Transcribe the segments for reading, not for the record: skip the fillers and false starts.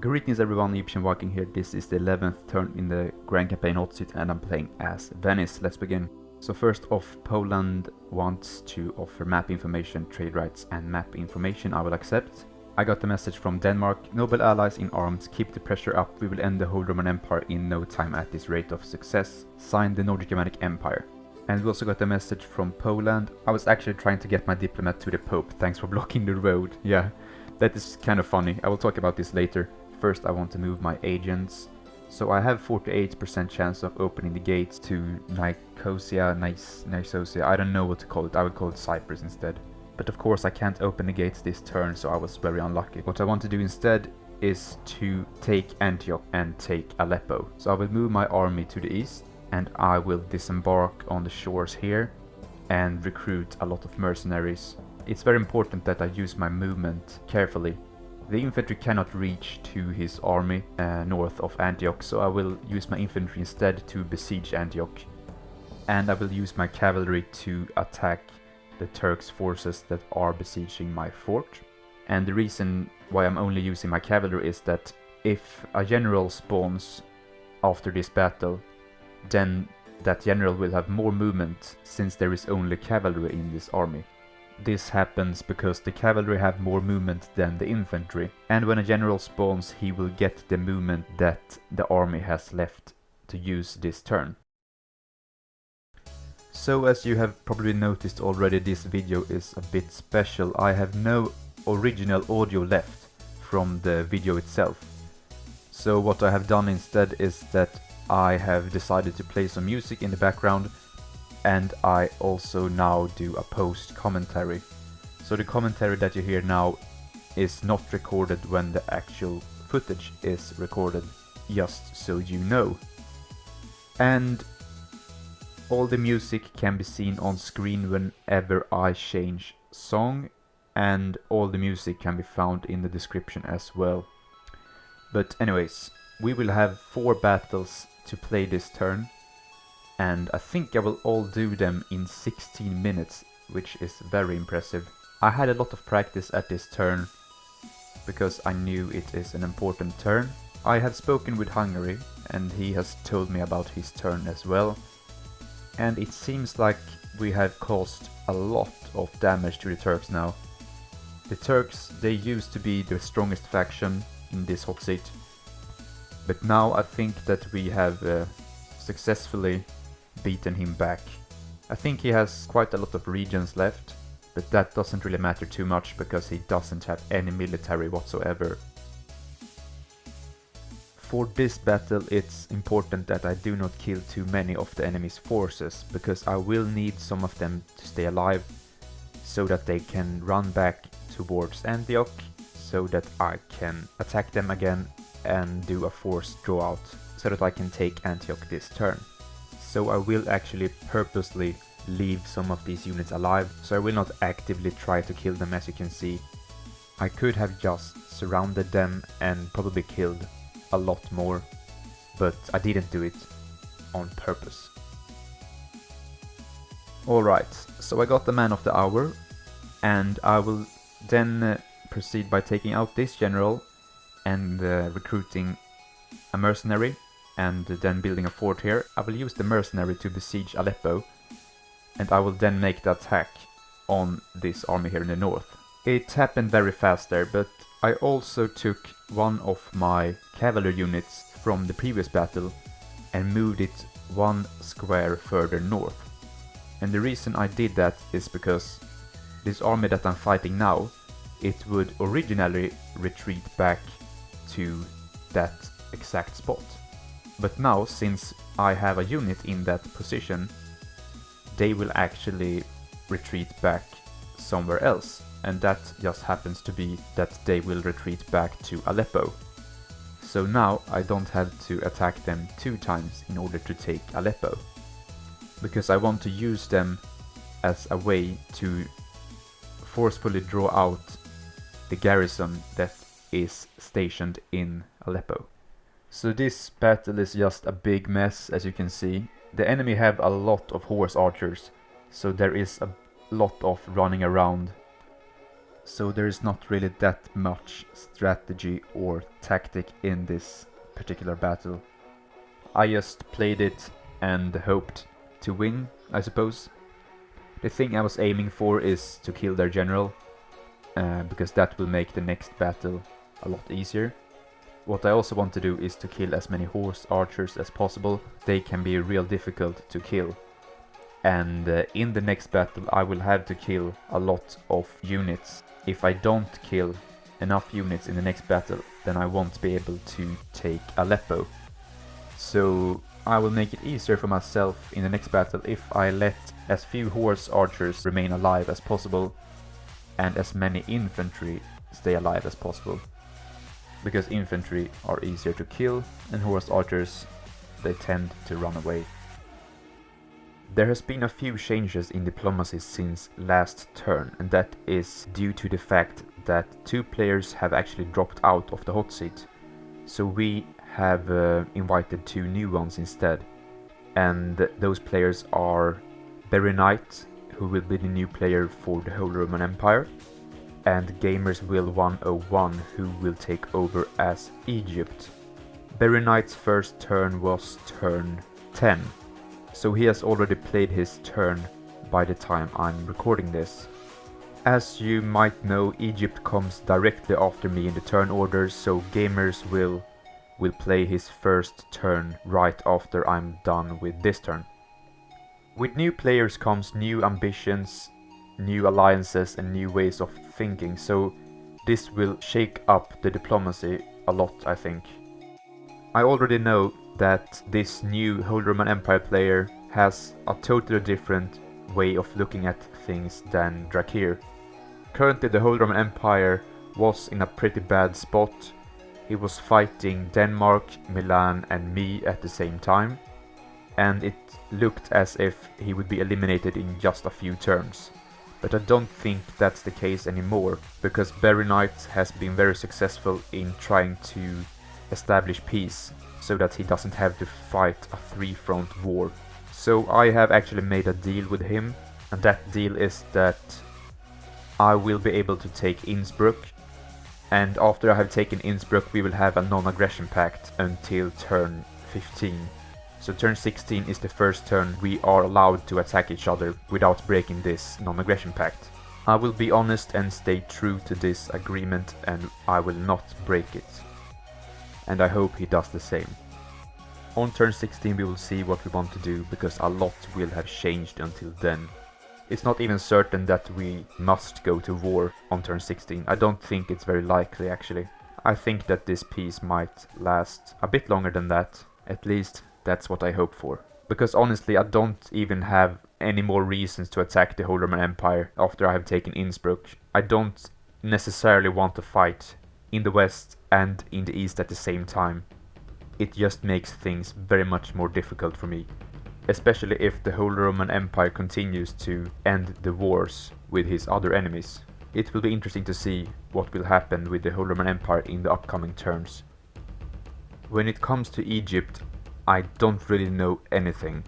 Greetings everyone, EgyptianViking here. This is the 11th turn in the Grand Campaign Hotseat and I'm playing as Venice. Let's begin. So first off, Poland wants to offer map information, trade rights and map information. I will accept. I got the message from Denmark. Noble allies in arms, keep the pressure up. We will end the whole Roman Empire in no time at this rate of success. Signed, the Nordic Germanic Empire. And we also got a message from Poland. I was actually trying to get my diplomat to the Pope. Thanks for blocking the road. Yeah, that is kind of funny. I will talk about this later. First I want to move my agents. So I have 48% chance of opening the gates to Nicosia, I don't know what to call it. I would call it Cyprus instead. But of course I can't open the gates this turn, so I was very unlucky. What I want to do instead is to take Antioch and take Aleppo. So I will move my army to the east and I will disembark on the shores here and recruit a lot of mercenaries. It's very important that I use my movement carefully. The infantry cannot reach to his army north of Antioch, so I will use my infantry instead to besiege Antioch. And I will use my cavalry to attack the Turks' forces that are besieging my fort. And the reason why I'm only using my cavalry is that if a general spawns after this battle, then that general will have more movement since there is only cavalry in this army. This happens because the cavalry have more movement than the infantry, and when a general spawns he will get the movement that the army has left to use this turn. So as you have probably noticed already, this video is a bit special. I have no original audio left from the video itself. So what I have done instead is that I have decided to play some music in the background, and I also now do a post commentary. So the commentary that you hear now is not recorded when the actual footage is recorded, just so you know. And all the music can be seen on screen whenever I change song, and all the music can be found in the description as well. But anyways, we will have 4 battles to play this turn. And I think I will all do them in 16 minutes, which is very impressive. I had a lot of practice at this turn, because I knew it is an important turn. I have spoken with Hungary, and he has told me about his turn as well. And it seems like we have caused a lot of damage to the Turks now. The Turks, they used to be the strongest faction in this Hotseat. But now I think that we have successfully beaten him back. I think he has quite a lot of regions left, but that doesn't really matter too much because he doesn't have any military whatsoever. For this battle it's important that I do not kill too many of the enemy's forces, because I will need some of them to stay alive so that they can run back towards Antioch, so that I can attack them again and do a forced draw out, so that I can take Antioch this turn. So I will actually purposely leave some of these units alive, so I will not actively try to kill them. As you can see, I could have just surrounded them and probably killed a lot more, but I didn't do it on purpose. Alright, so I got the man of the hour, and I will then proceed by taking out this general and recruiting a mercenary, and then building a fort here. I will use the mercenary to besiege Aleppo, and I will then make the attack on this army here in the north. It happened very fast there, but I also took one of my cavalry units from the previous battle and moved it 1 square further north. And the reason I did that is because this army that I'm fighting now, it would originally retreat back to that exact spot. But now, since I have a unit in that position, they will actually retreat back somewhere else. And that just happens to be that they will retreat back to Aleppo. So now I don't have to attack them 2 times in order to take Aleppo, because I want to use them as a way to forcefully draw out the garrison that is stationed in Aleppo. So this battle is just a big mess, as you can see. The enemy have a lot of horse archers, so there is a lot of running around. So there is not really that much strategy or tactic in this particular battle. I just played it and hoped to win, I suppose. The thing I was aiming for is to kill their general, because that will make the next battle a lot easier. What I also want to do is to kill as many horse archers as possible. They can be real difficult to kill. And in the next battle I will have to kill a lot of units. If I don't kill enough units in the next battle, then I won't be able to take Aleppo. So I will make it easier for myself in the next battle if I let as few horse archers remain alive as possible and as many infantry stay alive as possible. Because infantry are easier to kill and horse archers, they tend to run away. There has been a few changes in diplomacy since last turn, and that is due to the fact that 2 players have actually dropped out of the hot seat. So we have invited 2 new ones instead, and those players are Berry Knight, who will be the new player for the Holy Roman Empire, and Gamers Will 101, who will take over as Egypt. Berry Knight's first turn was turn 10. So he has already played his turn by the time I'm recording this. As you might know, Egypt comes directly after me in the turn order, so Gamers will play his first turn right after I'm done with this turn. With new players comes new ambitions, new alliances and new ways of thinking, so this will shake up the diplomacy a lot, I think. I already know that this new Holy Roman Empire player has a totally different way of looking at things than Drakir. Currently the Holy Roman Empire was in a pretty bad spot. He was fighting Denmark, Milan and me at the same time, and it looked as if he would be eliminated in just a few turns. But I don't think that's the case anymore, because Berry Knight has been very successful in trying to establish peace, so that he doesn't have to fight a 3-front war. So I have actually made a deal with him, and that deal is that I will be able to take Innsbruck, and after I have taken Innsbruck we will have a non-aggression pact until turn 15. So turn 16 is the first turn we are allowed to attack each other without breaking this non-aggression pact. I will be honest and stay true to this agreement, and I will not break it. And I hope he does the same. On turn 16 we will see what we want to do, because a lot will have changed until then. It's not even certain that we must go to war on turn 16. I don't think it's very likely actually. I think that this peace might last a bit longer than that. At least that's what I hope for. Because honestly I don't even have any more reasons to attack the Holy Roman Empire after I have taken Innsbruck. I don't necessarily want to fight in the west and in the east at the same time. It just makes things very much more difficult for me, especially if the Holy Roman Empire continues to end the wars with his other enemies. It will be interesting to see what will happen with the Holy Roman Empire in the upcoming turns. When it comes to Egypt, I don't really know anything.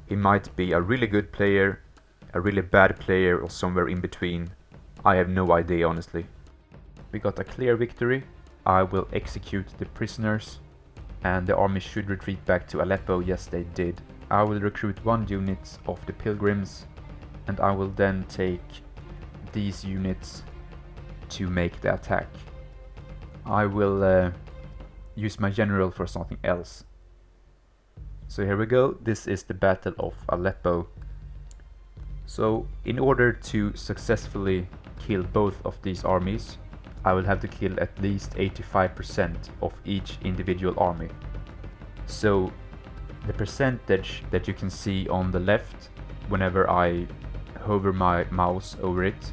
He might be a really good player, a really bad player, or somewhere in between. I have no idea honestly. We got a clear victory. I will execute the prisoners, and the army should retreat back to Aleppo. Yes, they did. I will recruit 1 unit of the pilgrims, and I will then take these units to make the attack. I will use my general for something else. So here we go. This is the Battle of Aleppo. So in order to successfully kill both of these armies, I will have to kill at least 85% of each individual army. So the percentage that you can see on the left whenever I hover my mouse over it,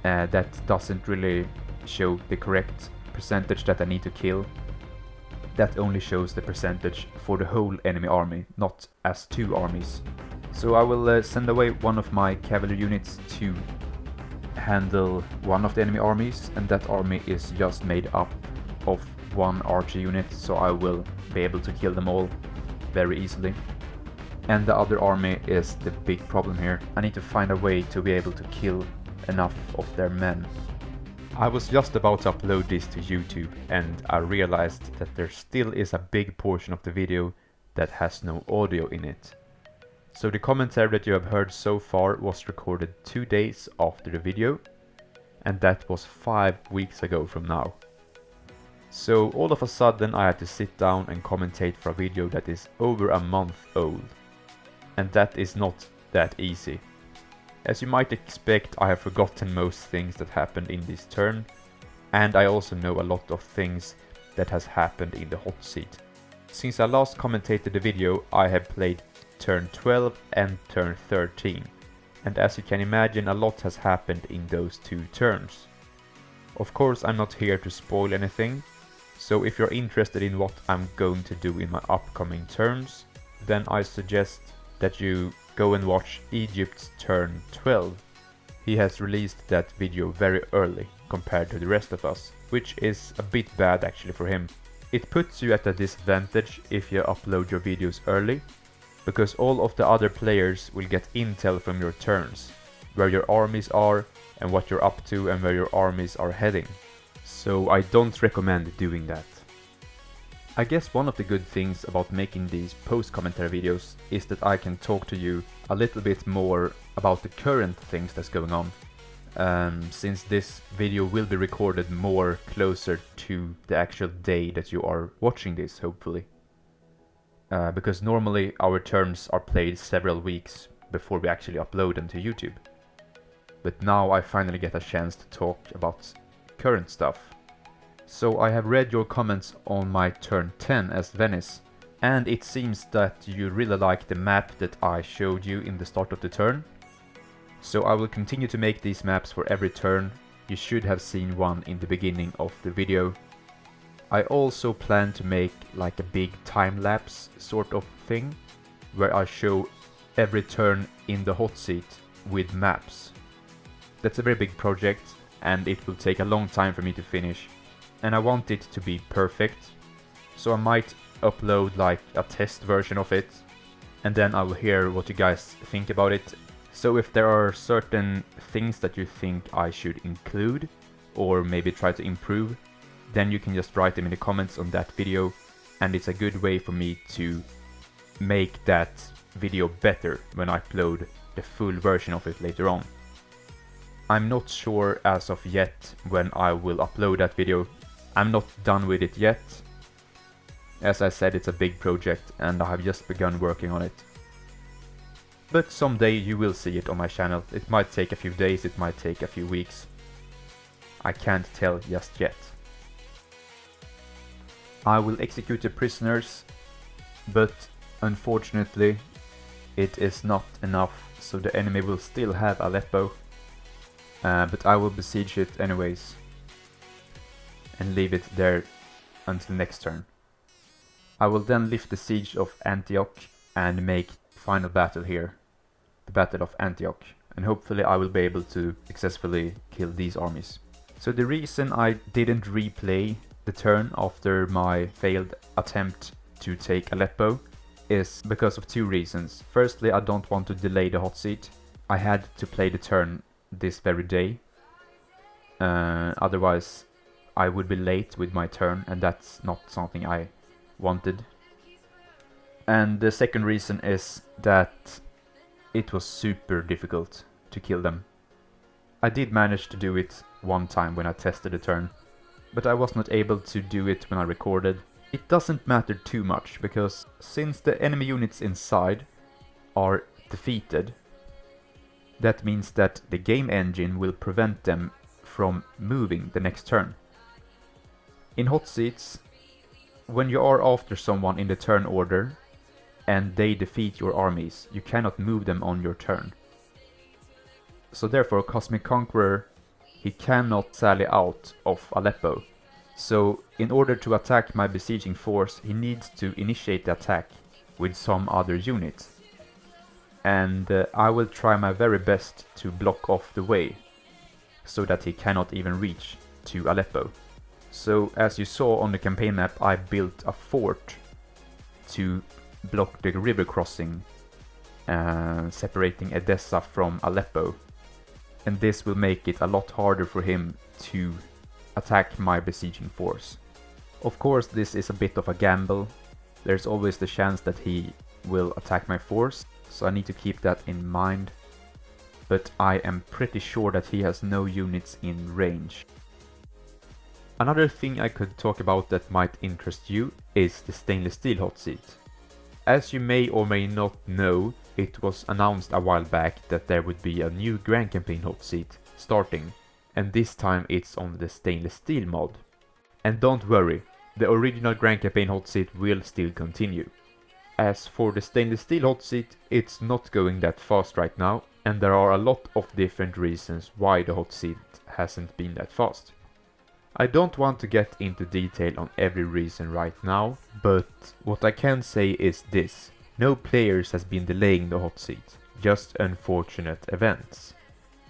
that doesn't really show the correct percentage that I need to kill. That only shows the percentage for the whole enemy army, not as 2 armies. So I will send away one of my cavalry units to handle one of the enemy armies, and that army is just made up of 1 archer unit, so I will be able to kill them all very easily. And the other army is the big problem here. I need to find a way to be able to kill enough of their men. I was just about to upload this to YouTube and I realized that there still is a big portion of the video that has no audio in it. So the commentary that you have heard so far was recorded 2 days after the video, and that was 5 weeks ago from now. So all of a sudden I had to sit down and commentate for a video that is over a month old. And that is not that easy. As you might expect, I have forgotten most things that happened in this turn, and I also know a lot of things that has happened in the hot seat. Since I last commentated the video, I have played turn 12 and turn 13, and as you can imagine, a lot has happened in those 2 turns. Of course, I'm not here to spoil anything, so if you're interested in what I'm going to do in my upcoming turns, then I suggest that you go and watch Egypt's turn 12. He has released that video very early compared to the rest of us, which is a bit bad actually for him. It puts you at a disadvantage if you upload your videos early, because all of the other players will get intel from your turns, where your armies are and what you're up to and where your armies are heading. So I don't recommend doing that. I guess one of the good things about making these post-commentary videos is that I can talk to you a little bit more about the current things that's going on. Since this video will be recorded more closer to the actual day that you are watching this, hopefully. Because normally our turns are played several weeks before we actually upload them to YouTube. But now I finally get a chance to talk about current stuff. So I have read your comments on my turn 10 as Venice, and it seems that you really like the map that I showed you in the start of the turn. So I will continue to make these maps for every turn. You should have seen one in the beginning of the video. I also plan to make like a big time-lapse sort of thing, where I show every turn in the hot seat with maps. That's a very big project, and it will take a long time for me to finish. And I want it to be perfect, so I might upload like a test version of it, and then I will hear what you guys think about it. So if there are certain things that you think I should include, or maybe try to improve, then you can just write them in the comments on that video, and it's a good way for me to make that video better when I upload the full version of it later on. I'm not sure as of yet when I will upload that video. I'm not done with it yet. As I said, it's a big project and I have just begun working on it. But someday you will see it on my channel. It might take a few days, it might take a few weeks. I can't tell just yet. I will execute the prisoners, but unfortunately it is not enough, so the enemy will still have Aleppo. But I will besiege it anyways and leave it there until next turn. I will then lift the siege of Antioch and make final battle here, the Battle of Antioch, and hopefully I will be able to successfully kill these armies. So the reason I didn't replay the turn after my failed attempt to take Aleppo is because of 2 reasons. Firstly, I don't want to delay the hot seat. I had to play the turn this very day, otherwise I would be late with my turn, and that's not something I wanted. And the second reason is that it was super difficult to kill them. I did manage to do it one time when I tested the turn, but I was not able to do it when I recorded. It doesn't matter too much, because since the enemy units inside are defeated, that means that the game engine will prevent them from moving the next turn. In hot seats, when you are after someone in the turn order and they defeat your armies, you cannot move them on your turn. So therefore Cosmic Conqueror, he cannot sally out of Aleppo. So in order to attack my besieging force, he needs to initiate the attack with some other unit. And I will try my very best to block off the way, so that he cannot even reach to Aleppo. So as you saw on the campaign map, I built a fort to block the river crossing, separating Edessa from Aleppo. and this will make it a lot harder for him to attack my besieging force. Of course, this is a bit of a gamble. There's always the chance that he will attack my force, so I need to keep that in mind. But I am pretty sure that he has no units in range. Another thing I could talk about that might interest you is the stainless steel hot seat. As you may or may not know, it was announced a while back that there would be a new Grand Campaign hot seat starting, and this time it's on the stainless steel mod. And don't worry, the original Grand Campaign hot seat will still continue. As for the stainless steel hot seat, it's not going that fast right now, and there are a lot of different reasons why the hot seat hasn't been that fast. I don't want to get into detail on every reason right now, but what I can say is this: no players has been delaying the hot seat, just unfortunate events.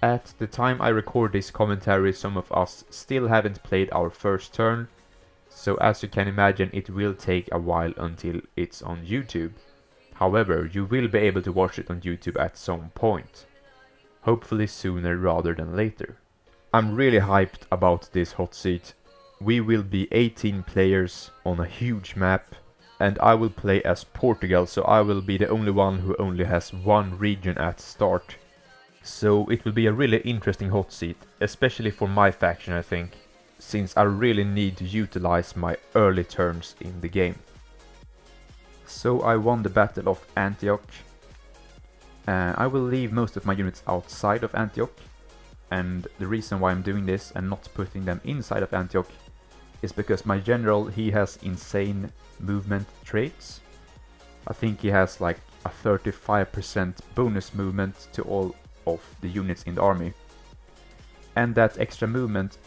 At the time I record this commentary, some of us still haven't played our first turn, so as you can imagine it will take a while until it's on YouTube. However, you will be able to watch it on YouTube at some point. Hopefully sooner rather than later. I'm really hyped about this hot seat. We will be 18 players on a huge map, and I will play as Portugal, so I will be the only one who only has one region at start. So it will be a really interesting hot seat, especially for my faction I think, since I really need to utilize my early turns in the game. So I won the Battle of Antioch. I will leave most of my units outside of Antioch. And the reason why I'm doing this and not putting them inside of Antioch is because my general, he has insane movement traits. I think he has like a 35% bonus movement to all of the units in the army. And that extra movement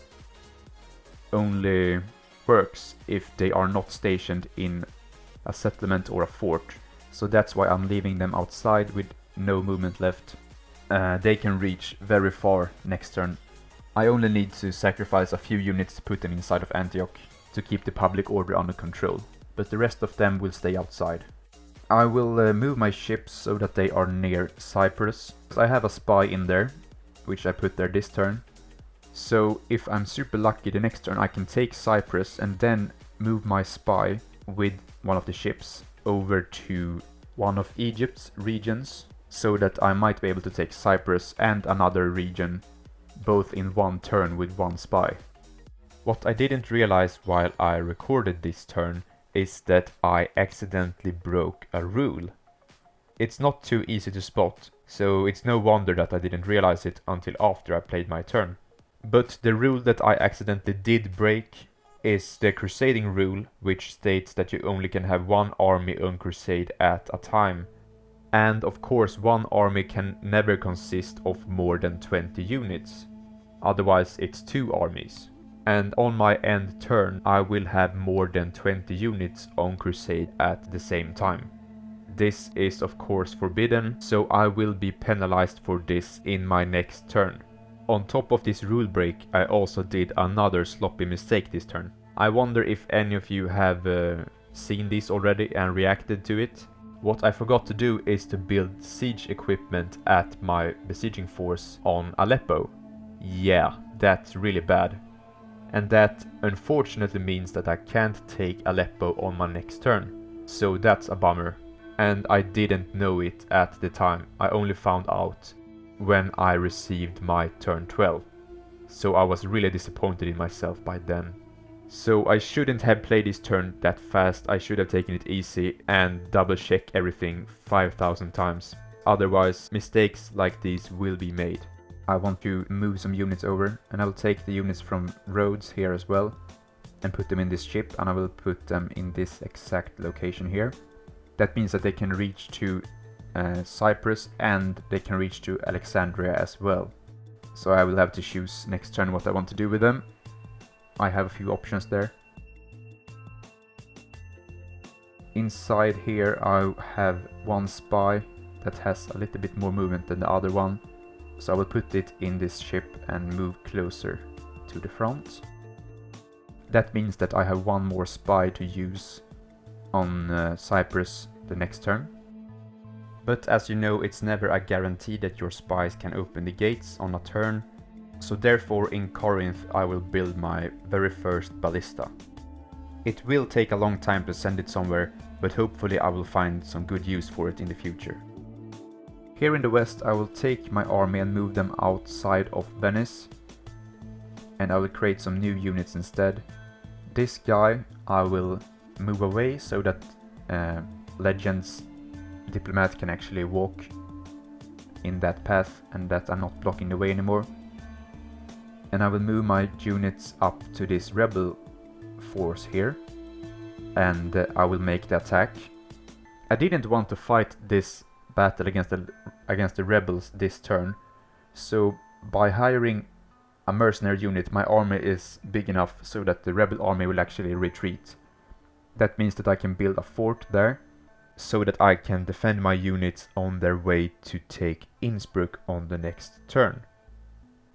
only works if they are not stationed in a settlement or a fort. So that's why I'm leaving them outside with no movement left. They can reach very far next turn. I only need to sacrifice a few units to put them inside of Antioch to keep the public order under control, but the rest of them will stay outside. I will move my ships so that they are near Cyprus. I have a spy in there, which I put there this turn. So if I'm super lucky the next turn I can take Cyprus and then move my spy with one of the ships over to one of Egypt's regions, so that I might be able to take Cyprus and another region both in one turn with one spy. What I didn't realize while I recorded this turn is that I accidentally broke a rule. It's not too easy to spot, so it's no wonder that I didn't realize it until after I played my turn. But the rule that I accidentally did break is the Crusading Rule, which states that you only can have one army on crusade at a time. And of course one army can never consist of more than 20 units, otherwise it's 2 armies. And on my end turn I will have more than 20 units on crusade at the same time. This is of course forbidden, so I will be penalized for this in my next turn. On top of this rule break I also did another sloppy mistake this turn. I wonder if any of you have seen this already and reacted to it. What I forgot to do is to build siege equipment at my besieging force on Aleppo. Yeah, that's really bad. And that unfortunately means that I can't take Aleppo on my next turn. So that's a bummer. And I didn't know it at the time. I only found out when I received my turn 12. So I was really disappointed in myself by then. So I shouldn't have played this turn that fast. I should have taken it easy and double check everything 5,000 times. Otherwise, mistakes like these will be made. I want to move some units over, and I will take the units from Rhodes here as well and put them in this ship, and I will put them in this exact location here. That means that they can reach to Cyprus and they can reach to Alexandria as well. So I will have to choose next turn what I want to do with them. I have a few options there. Inside here I have one spy that has a little bit more movement than the other one. So I will put it in this ship and move closer to the front. That means that I have one more spy to use on Cyprus the next turn. But as you know, it's never a guarantee that your spies can open the gates on a turn, so therefore in Corinth I will build my very first ballista. It will take a long time to send it somewhere, but hopefully I will find some good use for it in the future. Here in the west I will take my army and move them outside of Venice, and I will create some new units instead. This guy I will move away so that Legends Diplomat can actually walk in that path and that I'm not blocking the way anymore. And I will move my units up to this rebel force here, and I will make the attack. I didn't want to fight this battle against the rebels this turn, so by hiring a mercenary unit my army is big enough so that the rebel army will actually retreat. That means that I can build a fort there, so that I can defend my units on their way to take Innsbruck on the next turn.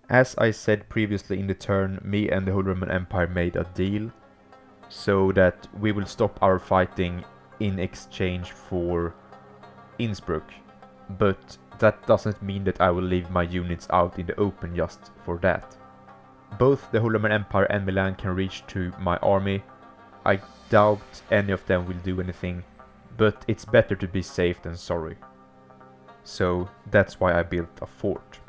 As I said previously in the turn, me and the Holy Roman Empire made a deal, so that we will stop our fighting in exchange for Innsbruck. But that doesn't mean that I will leave my units out in the open just for that. Both the Holy Roman Empire and Milan can reach to my army. I doubt any of them will do anything, but it's better to be safe than sorry. So that's why I built a fort.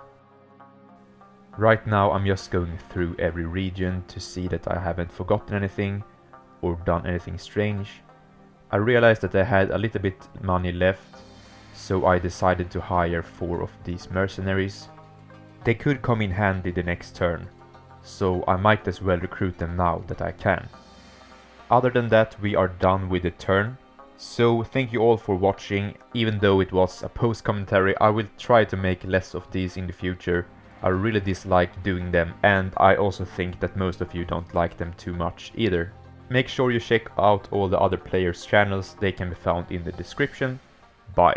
Right now I'm just going through every region to see that I haven't forgotten anything or done anything strange. I realized that I had a little bit money left, so I decided to hire 4 of these mercenaries. They could come in handy the next turn, so I might as well recruit them now that I can. Other than that, we are done with the turn. So thank you all for watching. Even though it was a post commentary, I will try to make less of these in the future. I really dislike doing them, and I also think that most of you don't like them too much either. Make sure you check out all the other players' channels, they can be found in the description. Bye.